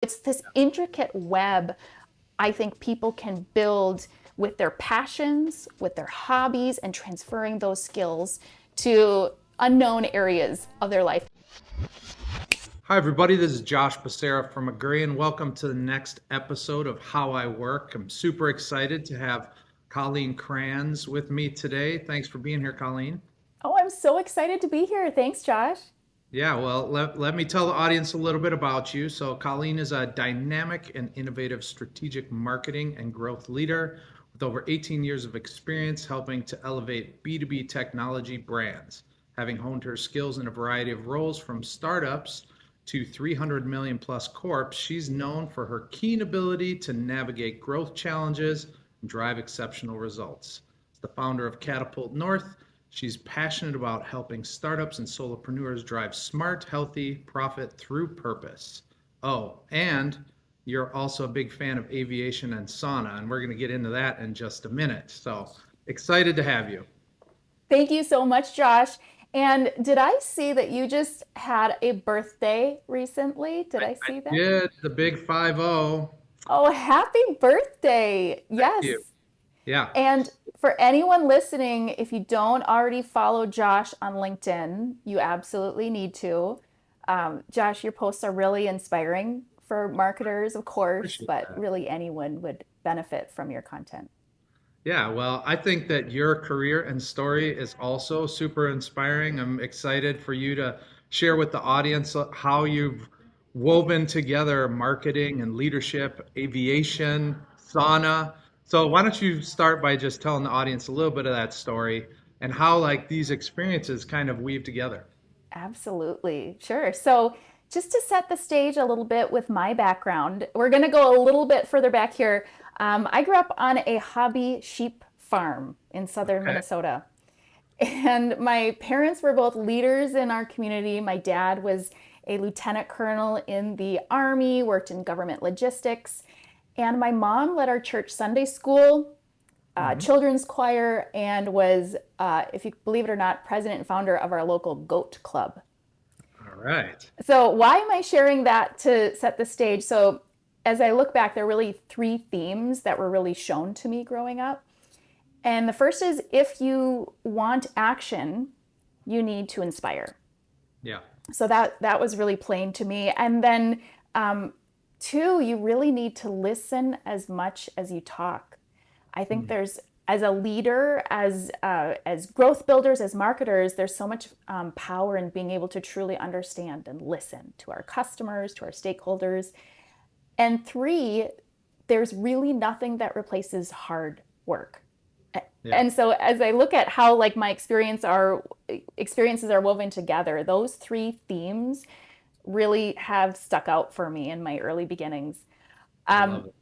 It's this intricate web I think people can build with their passions, with their hobbies, and transferring those skills to unknown areas of their life. Hi, everybody. This is Josh Becerra from Augurian. Welcome to the next episode of How I Work. I'm super excited to have Colleen Kranz with me today. Thanks for being here, Colleen. Oh, I'm so excited to be here. Thanks, Josh. Yeah, well, let me tell the audience a little bit about you. So, Colleen is a dynamic and innovative strategic marketing and growth leader with over 18 years of experience helping to elevate B2B technology brands. Having honed her skills in a variety of roles from startups to 300 million plus corps, she's known for her keen ability to navigate growth challenges and drive exceptional results. As the founder of Catapult North, she's passionate about helping startups and solopreneurs drive smart, healthy profit through purpose. Oh, and you're also a big fan of aviation and sauna, and we're going to get into that in just a minute. So excited to have you. Thank you so much, Josh. And did I see that you just had a birthday recently? Did I I see that? did the big 5-0. Oh, happy birthday. Thank you. Yes. Yeah. And for anyone listening, if you don't already follow Josh on LinkedIn, you absolutely need to. Josh, your posts are really inspiring for marketers, of course, Appreciate but that. really anyone would benefit from your content. Yeah, well, I think that your career and story is also super inspiring. I'm excited for you to share with the audience how you've woven together marketing and leadership, aviation, sauna. So why don't you start by just telling the audience a little bit of that story and how like these experiences kind of weave together. Absolutely. Sure. So, just to set the stage a little bit with my background, we're going to go a little bit further back here. I grew up on a hobby sheep farm in southern Okay. Minnesota. And my parents were both leaders in our community. My dad was a lieutenant colonel in the Army, worked in government logistics. And my mom led our church Sunday school, Hmm. children's choir, and was, if you believe it or not, president and founder of our local goat club. All right. So, why am I sharing that to set the stage? So, as I look back, there are really three themes that were really shown to me growing up. And the first is if you want action, you need to inspire. Yeah. So that was really plain to me. And then two, you really need to listen as much as you talk. I think Mm. there's as a leader, as growth builders, as marketers, there's so much power in being able to truly understand and listen to our customers, to our stakeholders. And three, there's really nothing that replaces hard work. Yeah. And so as I look at how like my experiences are woven together, those three themes really have stuck out for me in my early beginnings. I love it.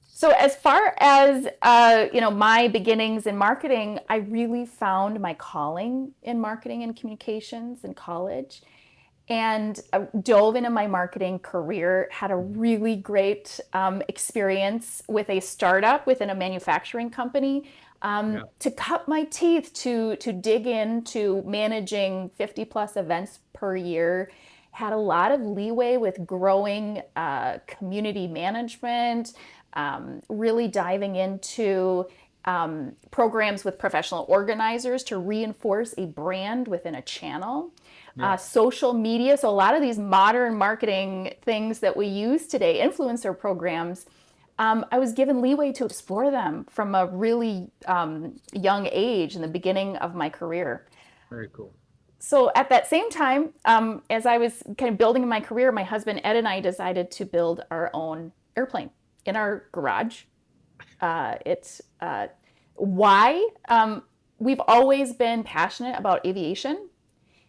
So as far as my beginnings in marketing, I really found my calling in marketing and communications in college, and dove into my marketing career. Had a really great experience with a startup within a manufacturing company, Yeah. to cut my teeth to dig into managing 50 plus events per year. Had a lot of leeway with growing community management, really diving into programs with professional organizers to reinforce a brand within a channel. Yeah. Social media, so a lot of these modern marketing things that we use today, influencer programs, I was given leeway to explore them from a really young age in the beginning of my career. Very cool. So at that same time, as I was kind of building my career, my husband Ed and I decided to build our own airplane in our garage. It's why we've always been passionate about aviation,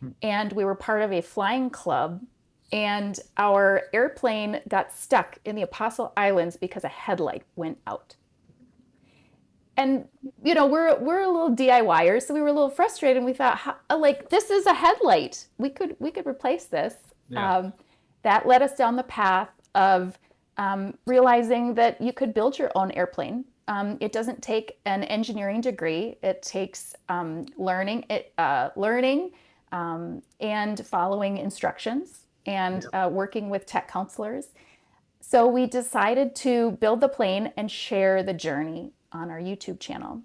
Hmm. and we were part of a flying club. And our airplane got stuck in the Apostle Islands because a headlight went out. And we're a little DIYers, so we were a little frustrated. And we thought, like, this is a headlight. We could replace this. Yeah. Um, that led us down the path of realizing that you could build your own airplane. It doesn't take an engineering degree. It takes learning and following instructions and Yeah. working with tech counselors. So we decided to build the plane and share the journey on our YouTube channel.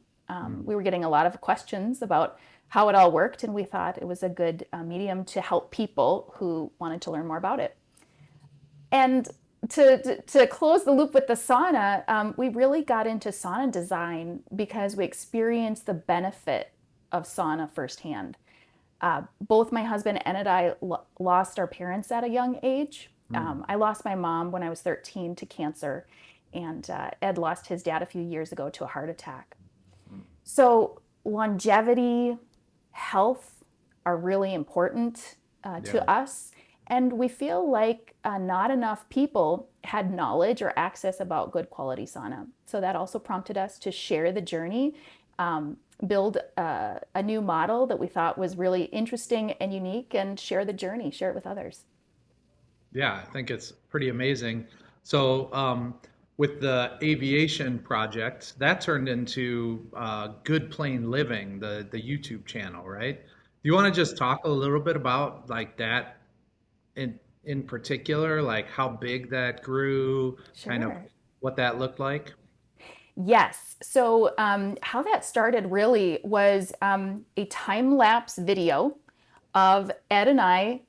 We were getting a lot of questions about how it all worked, and we thought it was a good medium to help people who wanted to learn more about it. And to close the loop with the sauna, we really got into sauna design because we experienced the benefit of sauna firsthand. Both my husband and I lost our parents at a young age. I lost my mom when I was 13 to cancer, and Ed lost his dad a few years ago to a heart attack. So longevity, health are really important to us. And we feel like not enough people had knowledge or access about good quality sauna. So that also prompted us to share the journey, build a new model that we thought was really interesting and unique, and share the journey, share it with others. Yeah, I think it's pretty amazing. So, with the aviation project, that turned into Good Plane Living, the YouTube channel, right? Do you want to just talk a little bit about like that in particular, like how big that grew, kind of Sure. what that looked like? Yes. So, how that started really was a time lapse video of Ed and I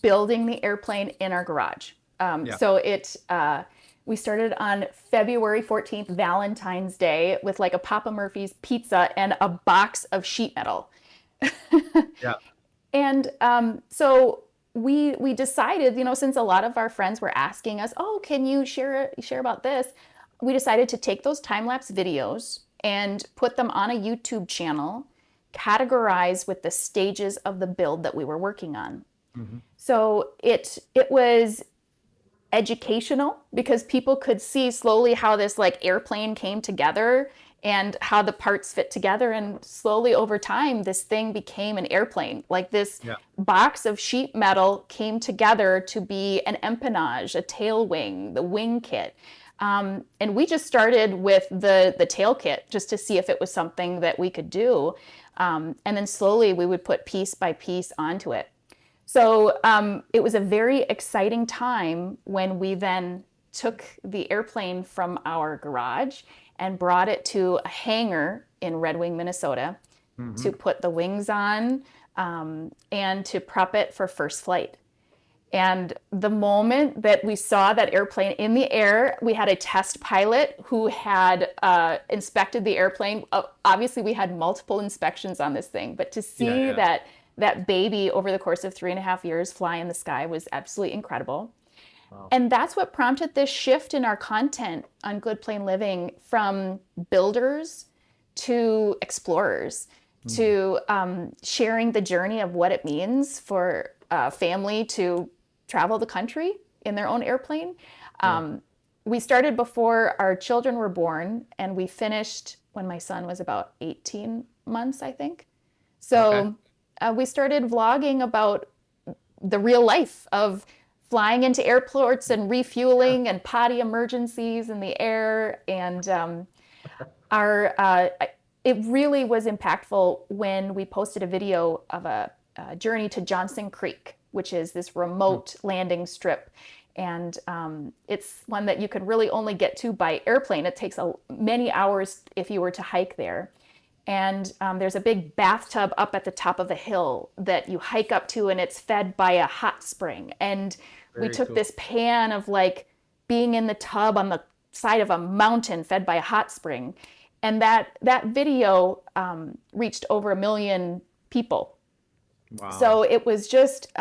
building the airplane in our garage. Yeah. We started on February 14th, Valentine's Day, with like a Papa Murphy's pizza and a box of sheet metal. Yeah. And so we decided, since a lot of our friends were asking us, "Oh, can you share about this?" We decided to take those time lapse videos and put them on a YouTube channel, categorized with the stages of the build that we were working on. Hmm. So it was educational because people could see slowly how this like airplane came together and how the parts fit together, and slowly over time this thing became an airplane. Like this Yeah. box of sheet metal came together to be an empennage, a tail wing, the wing kit. And we just started with the tail kit just to see if it was something that we could do. And then slowly we would put piece by piece onto it. So it was a very exciting time when we then took the airplane from our garage and brought it to a hangar in Red Wing, Minnesota, Hmm. to put the wings on, and to prep it for first flight. And the moment that we saw that airplane in the air, we had a test pilot who had inspected the airplane. Obviously, we had multiple inspections on this thing, but to Yeah. see Yeah. that baby over the course of 3.5 years fly in the sky was absolutely incredible. Wow. And that's what prompted this shift in our content on Good Plain Living, from builders to explorers, Mm. to sharing the journey of what it means for a family to travel the country in their own airplane. Yeah. We started before our children were born, and we finished when my son was about 18 months, I think. Okay. So we started vlogging about the real life of flying into airports and Yeah. refueling and potty emergencies in the air. And our it really was impactful when we posted a video of a journey to Johnson Creek, which is this Mm. remote landing strip. And it's one that you could really only get to by airplane. It takes many hours if you were to hike there. And there's a big bathtub up at the top of the hill that you hike up to, and it's fed by a hot spring. And we Very took cool. this pan of like being in the tub on the side of a mountain fed by a hot spring. And that video reached over 1 million people. So Wow. it was just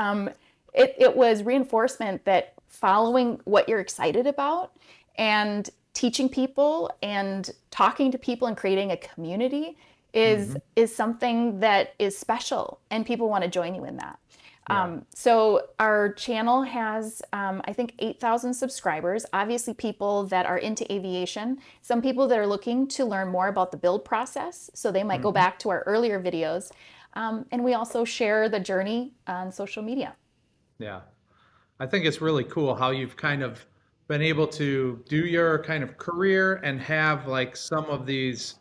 it was reinforcement that following what you're excited about and teaching people and talking to people and creating a community is Hmm. is something that is special, and people want to join you in that. Yeah. So our channel has, I think, 8,000 subscribers. Obviously, people that are into aviation, some people that are looking to learn more about the build process. So they might go Hmm. back to our earlier videos. And we also share the journey on social media. Yeah. I think it's really cool how you've kind of been able to do your kind of career and have like some of these,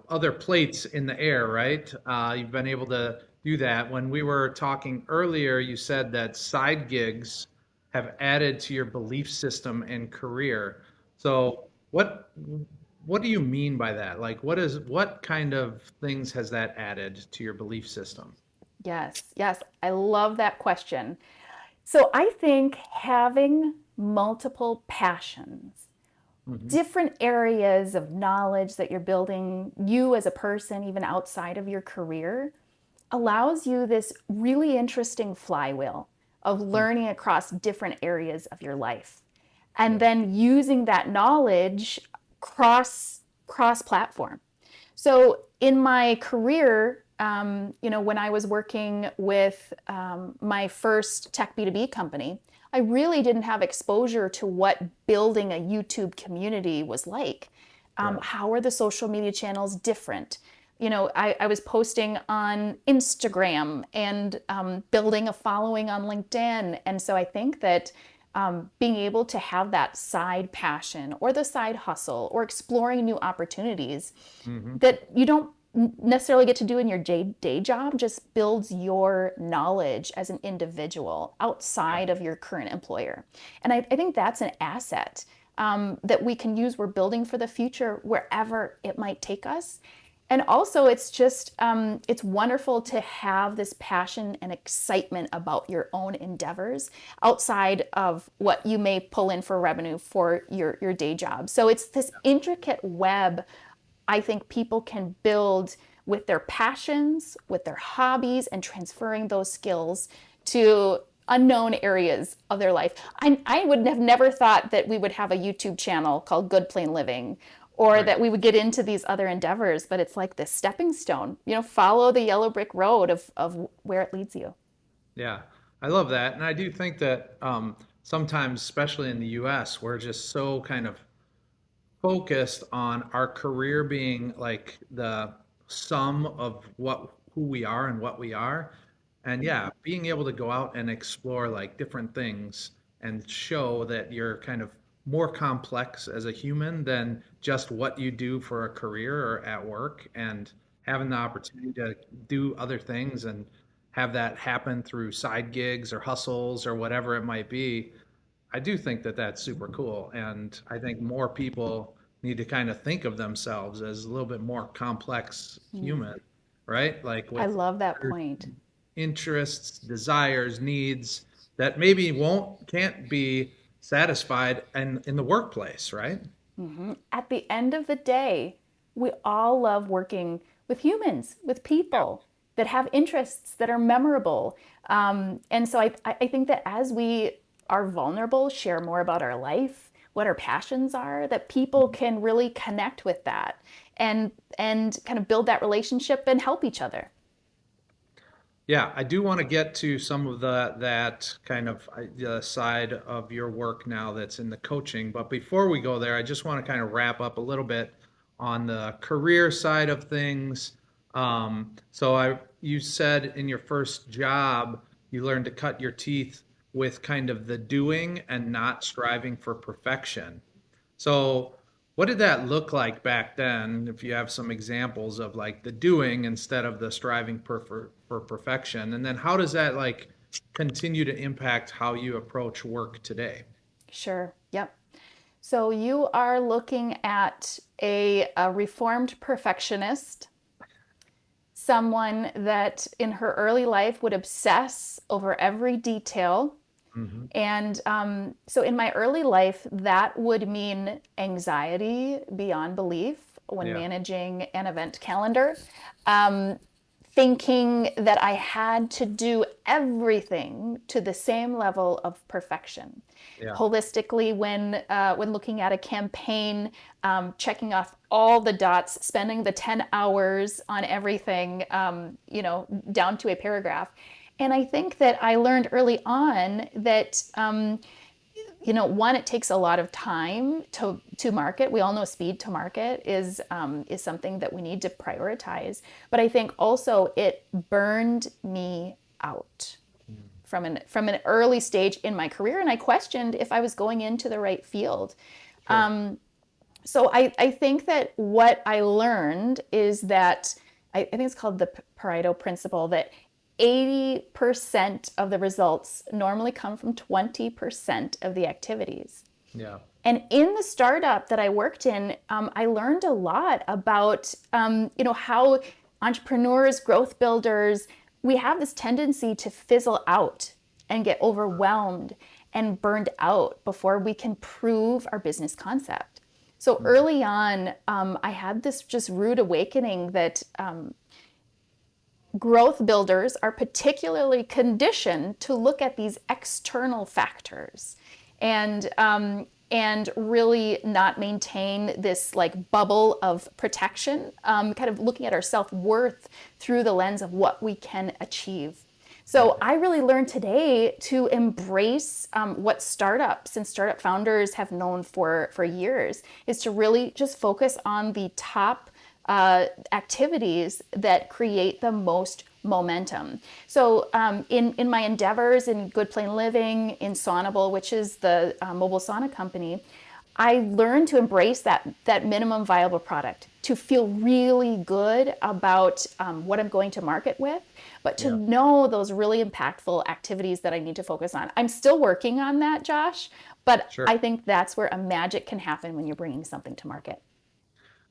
other plates in the air, right? You've been able to do that. When we were talking earlier, you said that side gigs have added to your belief system and career. So what do you mean by that? Like what kind of things has that added to your belief system? Yes, yes, I love that question. So I think having multiple passions, Hmm. different areas of knowledge that you're building, you as a person, even outside of your career, allows you this really interesting flywheel of learning across different areas of your life. And Yeah. then using that knowledge cross platform. So in my career, when I was working with my first tech B2B company, I really didn't have exposure to what building a YouTube community was like. Right. How are the social media channels different? I was posting on Instagram and building a following on LinkedIn. And so I think that being able to have that side passion or the side hustle or exploring new opportunities Hmm. that you don't necessarily get to do in your day job just builds your knowledge as an individual Yeah. outside of your current employer. And I think that's an asset that we can use. We're building for the future wherever it might take us. And also, it's just, it's wonderful to have this passion and excitement about your own endeavors outside of what you may pull in for revenue for your day job. So it's this intricate web I think people can build with their passions, with their hobbies, and transferring those skills to unknown areas of their life. I would have never thought that we would have a YouTube channel called Good Plain Living or Right. that we would get into these other endeavors, but it's like this stepping stone. Follow the yellow brick road of where it leads you. Yeah, I love that. And I do think that sometimes, especially in the US, we're just so kind of focused on our career being like the sum of who we are and what we are. And yeah, being able to go out and explore like different things and show that you're kind of more complex as a human than just what you do for a career or at work, and having the opportunity to do other things and have that happen through side gigs or hustles or whatever it might be. I do think that that's super cool. And I think more people need to kind of think of themselves as a little bit more complex human, right? Like I with love that point. interests, desires, needs that maybe can't be satisfied in the workplace, right? At the end of the day, we all love working with humans, with Yeah. people that have interests that are memorable. And so I think that as we are vulnerable, share more about our life, what our passions are, that people can really connect with that and kind of build that relationship and help each other. Yeah, I do want to get to some of that kind of side of your work now that's in the coaching. But before we go there, I just want to kind of wrap up a little bit on the career side of things. You said in your first job, you learned to cut your teeth with kind of the doing and not striving for perfection. So, what did that look like back then? If you have some examples of like the doing instead of the striving for perfection, and then how does that like continue to impact how you approach work today? Sure. Yep. So you are looking at a reformed perfectionist, someone that in her early life would obsess over every detail. Hmm. And so in my early life, that would mean anxiety beyond belief when Yeah, managing an event calendar, um, thinking that I had to do everything to the same level of perfection. yeah, Holistically, when looking at a campaign, checking off all the dots, spending the 10 hours on everything, down to a paragraph. And I think that I learned early on that one, it takes a lot of time to market. We all know speed to market is something that we need to prioritize. But I think also it burned me out from an early stage in my career, and I questioned if I was going into the right field. sure. So I think that what I learned is that I think it's called the Pareto principle, that 80% of the results normally come from 20% of the activities. Yeah. And in the startup that I worked in, I learned a lot about, how entrepreneurs, growth builders, we have this tendency to fizzle out and get overwhelmed and burned out before we can prove our business concept. So early on, I had this just rude awakening that growth builders are particularly conditioned to look at these external factors and really not maintain this like bubble of protection, kind of looking at our self-worth through the lens of what we can achieve. So I really learned today to embrace what startups and startup founders have known for years, is to really just focus on the top activities that create the most momentum. So in my endeavors in Good Plain Living, in Saunable, which is the mobile sauna company, I learned to embrace that minimum viable product, to feel really good about what I'm going to market with, but to know those really impactful activities that I need to focus on. I'm still working on that, Josh, but Sure. I think that's where a magic can happen when you're bringing something to market.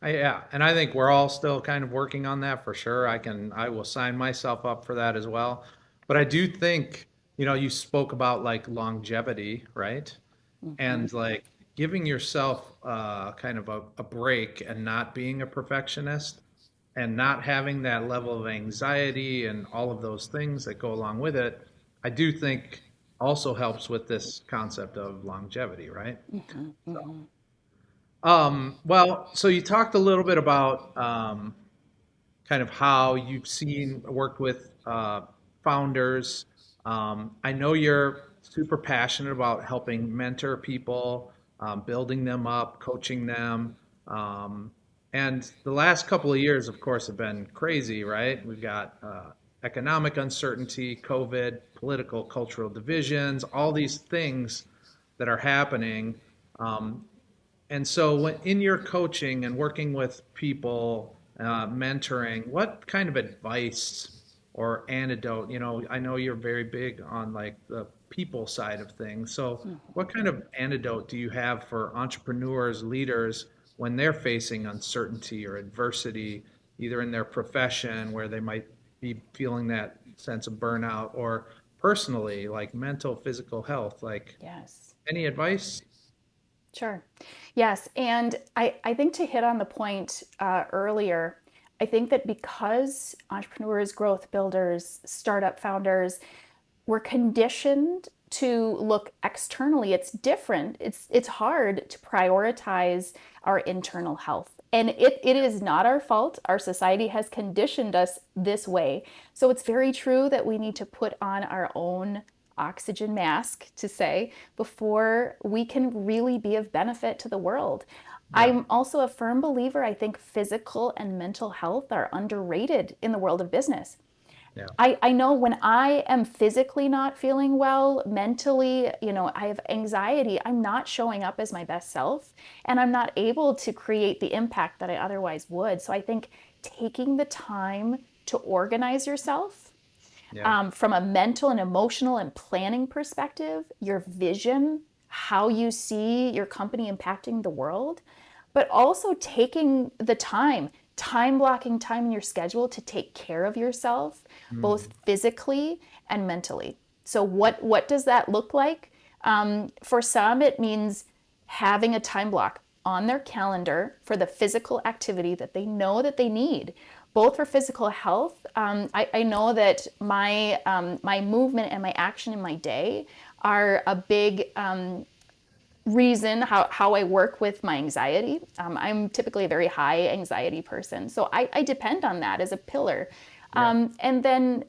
Yeah, and I think we're all still kind of working on that for sure. I will sign myself up for that as well. But I do think, you spoke about like longevity, right? And like giving yourself kind of a break and not being a perfectionist and not having that level of anxiety and all of those things that go along with it, I do think also helps with this concept of longevity, right? Well, so you talked a little bit about kind of how you've worked with founders. I know you're super passionate about helping mentor people, building them up, coaching them. And the last couple of years, of course, have been crazy, right? We've got economic uncertainty, COVID, political, cultural divisions, all these things that are happening. Um, and so, in your coaching and working with people, mentoring, what kind of advice or antidote? I know you're very big on like the people side of things. So, what kind of antidote do you have for entrepreneurs, leaders, when they're facing uncertainty or adversity, either in their profession where they might be feeling that sense of burnout, or personally, like mental, physical health? Like, Yes. any advice? Sure. Yes. And I think to hit on the point earlier, I think that because entrepreneurs, growth builders, startup founders, we're conditioned to look externally. It's different. It's hard to prioritize our internal health. And it is not our fault. Our society has conditioned us this way. So it's very true that we need to put on our own oxygen mask, to say, before we can really be of benefit to the world. Yeah. I'm also a firm believer, I think physical and mental health are underrated in the world of business. Yeah. I know when I am physically not feeling well, mentally, I have anxiety, I'm not showing up as my best self and I'm not able to create the impact that I otherwise would. So I think taking the time to organize yourself Yeah. from a mental and emotional and planning perspective, your vision, how you see your company impacting the world, but also taking the time blocking time in your schedule to take care of yourself, both Mm. physically and mentally. So what does that look like? For some, it means having a time block on their calendar for the physical activity that they know that they need, both for physical health. I know that my movement and my action in my day are a big reason how I work with my anxiety. I'm typically a very high anxiety person, so I depend on that as a pillar. Yeah. And then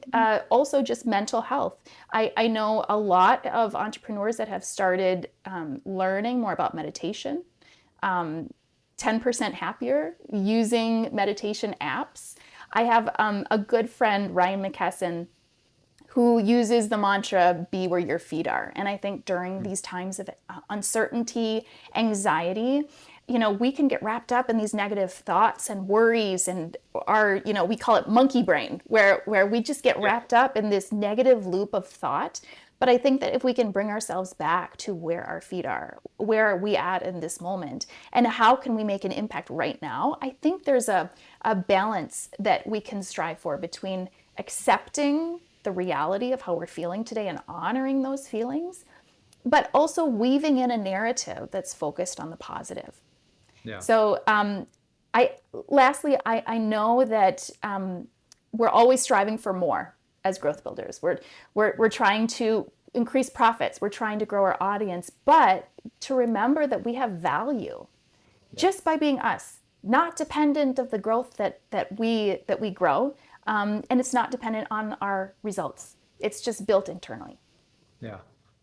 also just mental health. I know a lot of entrepreneurs that have started learning more about meditation, 10% happier using meditation apps. I have a good friend, Ryan McKesson, who uses the mantra, be where your feet are. And I think during these times of uncertainty, anxiety, we can get wrapped up in these negative thoughts and worries and we call it monkey brain, where we just get wrapped up in this negative loop of thought. But I think that if we can bring ourselves back to where our feet are, where are we at in this moment, and how can we make an impact right now, I think there's a balance that we can strive for between accepting the reality of how we're feeling today and honoring those feelings, but also weaving in a narrative that's focused on the positive. Yeah. So I know that we're always striving for more as growth builders. We're trying to increase profits. We're trying to grow our audience, but to remember that we have value just by being us, not dependent of the growth that we grow, and it's not dependent on our results. It's just built internally. Yeah,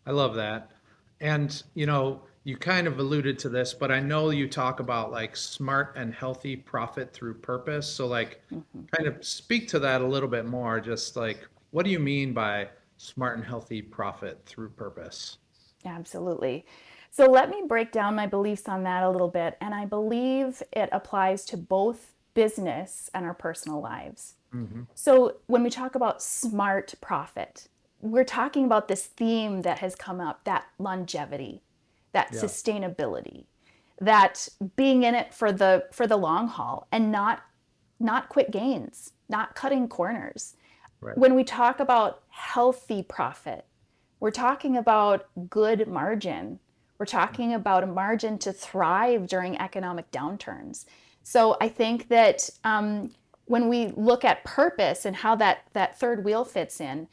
I love that. And, you kind of alluded to this, but I know you talk about like smart and healthy profit through purpose. So, like, kind of speak to that a little bit more. Just like, what do you mean by smart and healthy profit through purpose? Absolutely. So let me break down my beliefs on that a little bit. And I believe it applies to both business and our personal lives. Hmm. So when we talk about smart profit, we're talking about this theme that has come up, that longevity, that Yeah, sustainability, that being in it for the long haul and not quick gains, not cutting corners. right. When we talk about healthy profit, we're talking about good margin. We're talking about a margin to thrive during economic downturns. So I think that when we look at purpose and how that third wheel fits in,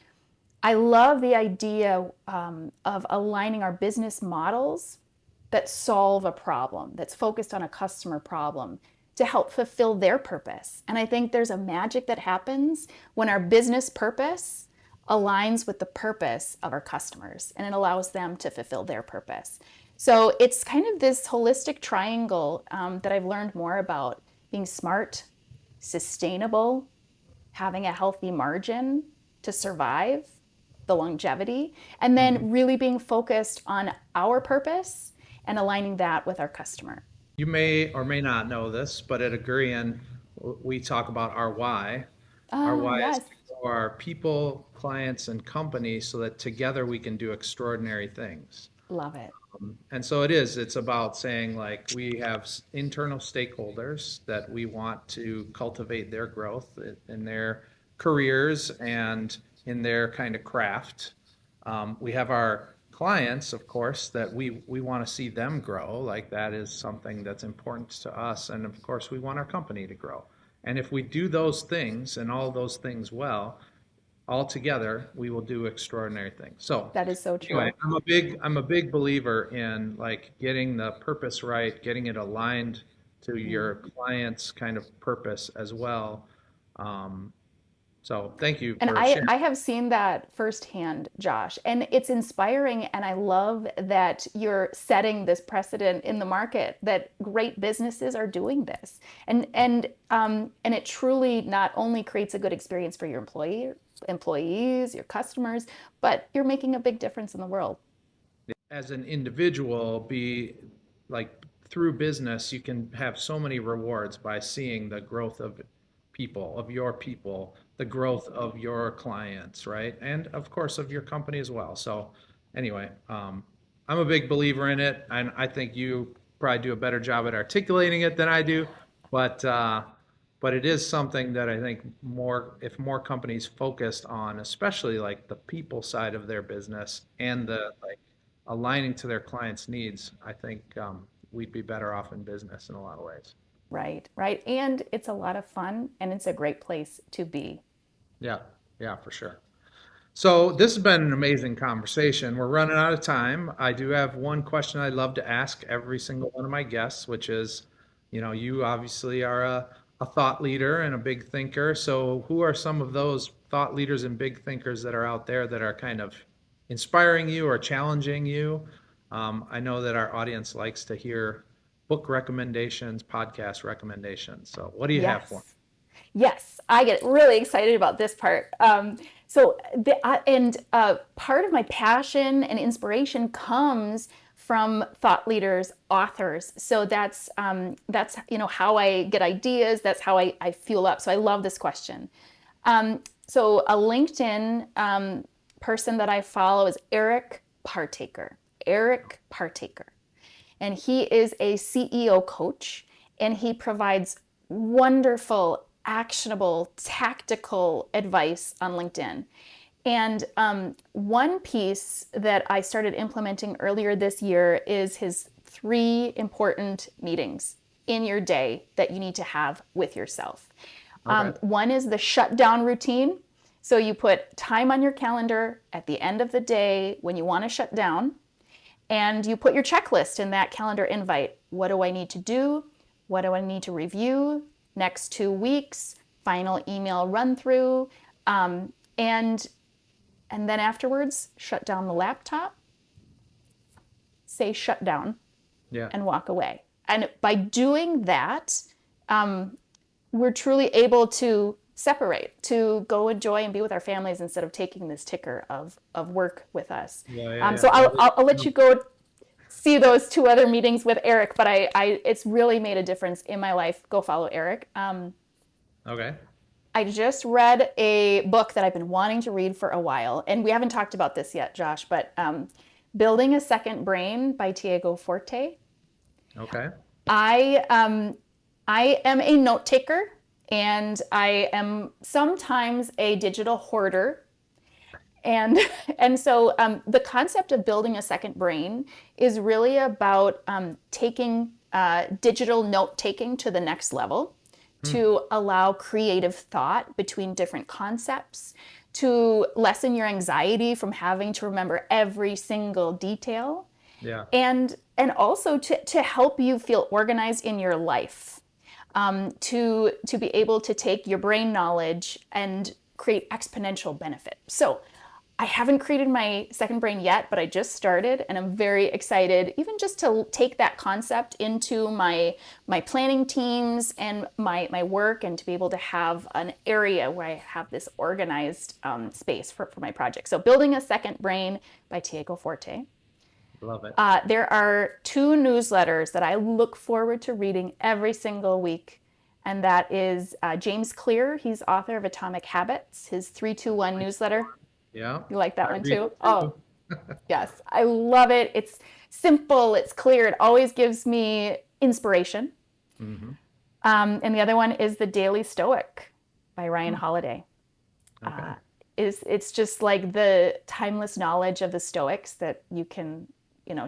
I love the idea of aligning our business models that solve a problem, that's focused on a customer problem to help fulfill their purpose. And I think there's a magic that happens when our business purpose aligns with the purpose of our customers and it allows them to fulfill their purpose. So it's kind of this holistic triangle that I've learned more about being smart, sustainable, having a healthy margin to survive, the longevity, and Hmm. then really being focused on our purpose and aligning that with our customer. You may or may not know this, but at Augurian, we talk about our why. Our Ah, why is yes, to grow our people, clients, and companies so that together we can do extraordinary things. love it. And so it's about saying like we have internal stakeholders that we want to cultivate their growth in their careers and in their kind of craft. We have our clients, of course, that we want to see them grow. Like that is something that's important to us. And of course, we want our company to grow. And if we do those things and all those things well, all together, we will do extraordinary things. So That is so anyway, true. I'm a big believer in like getting the purpose right, getting it aligned to your client's kind of purpose as well. Um, so thank you And for I, sharing. I have seen that firsthand, Josh, and it's inspiring. And I love that you're setting this precedent in the market that great businesses are doing this. And it truly not only creates a good experience for your employees, your customers, but you're making a big difference in the world. As an individual, be like through business, you can have so many rewards by seeing the growth of your people, the growth of your clients, right? And of course of your company as well. So anyway, I'm a big believer in it, and I think you probably do a better job at articulating it than I do, but it is something that I think if more companies focused on, especially like the people side of their business and the like aligning to their clients' needs, I think we'd be better off in business in a lot of ways. Right, right. And it's a lot of fun and it's a great place to be. Yeah, yeah, for sure. So this has been an amazing conversation. We're running out of time. I do have one question I'd love to ask every single one of my guests, which is, you obviously are a thought leader and a big thinker. So who are some of those thought leaders and big thinkers that are out there that are kind of inspiring you or challenging you? I know that our audience likes to hear book recommendations, podcast recommendations. So what do you have for me? Yes. Yes, I get really excited about this part. Part of my passion and inspiration comes from thought leaders, authors. So that's how I get ideas. That's how I fuel up. So I love this question. So a LinkedIn person that I follow is Eric Partaker. Eric Partaker. And he is a CEO coach, and he provides wonderful, actionable, tactical advice on LinkedIn. And one piece that I started implementing earlier this year is his 3 important meetings in your day that you need to have with yourself. Okay. One is the shutdown routine. So you put time on your calendar at the end of the day when you want to shut down, and you put your checklist in that calendar invite. What do I need to do? What do I need to review? Next 2 weeks, final email run through. And then afterwards, shut down the laptop, say shut down, Yeah. and walk away. And by doing that, we're truly able to separate, to go enjoy and be with our families instead of taking this ticker of work with us. Yeah. So I'll let you go see those 2 other meetings with Eric, but it's really made a difference in my life. Go follow Eric. Okay. I just read a book that I've been wanting to read for a while, and we haven't talked about this yet, Josh, but Building a Second Brain by Diego Forte. Okay. I am a note taker, and I am sometimes a digital hoarder. And so the concept of building a second brain is really about taking digital note taking to the next level, to allow creative thought between different concepts, to lessen your anxiety from having to remember every single detail, Yeah. and also to help you feel organized in your life, to be able to take your brain knowledge and create exponential benefit. So I haven't created my second brain yet, but I just started, and I'm very excited even just to take that concept into my planning teams and my work, and to be able to have an area where I have this organized space for my project. So Building a Second Brain by Diego Forte. Love it. There are 2 newsletters that I look forward to reading every single week. And that is James Clear. He's author of Atomic Habits, his 3-2-1 newsletter. Yeah. You like that one read too? it Oh, yes. I love it. It's simple. It's clear. It always gives me inspiration. Mm-hmm. And the other one is The Daily Stoic by Ryan Holiday. Okay. It's just like the timeless knowledge of the Stoics that you can,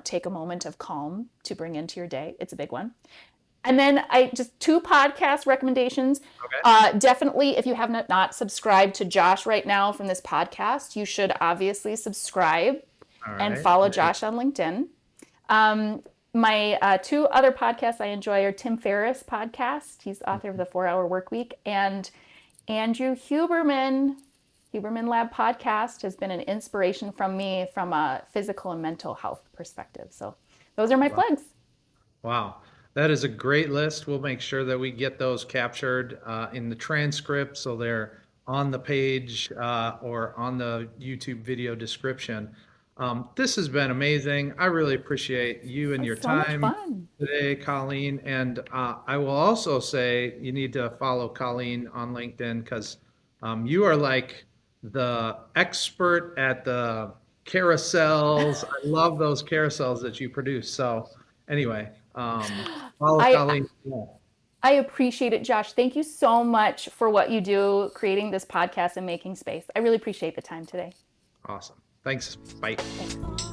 take a moment of calm to bring into your day. It's a big one. And then I just 2 podcast recommendations. Okay. Definitely, if you have not subscribed to Josh right now from this podcast, you should obviously subscribe and follow Josh on LinkedIn. My 2 other podcasts I enjoy are Tim Ferriss' podcast. He's author of The 4-Hour Workweek, and Andrew Huberman Lab podcast has been an inspiration from me from a physical and mental health perspective. So those are my plugs. Wow. That is a great list. We'll make sure that we get those captured in the transcript, so they're on the page or on the YouTube video description. This has been amazing. I really appreciate you and your time today, Colleen. And I will also say you need to follow Colleen on LinkedIn, because you are like the expert at the carousels. I love those carousels that you produce. So anyway, follow Colleen. I appreciate it, Josh. Thank you so much for what you do, creating this podcast and making space. I really appreciate the time today. Awesome. Thanks. Bye. Thanks.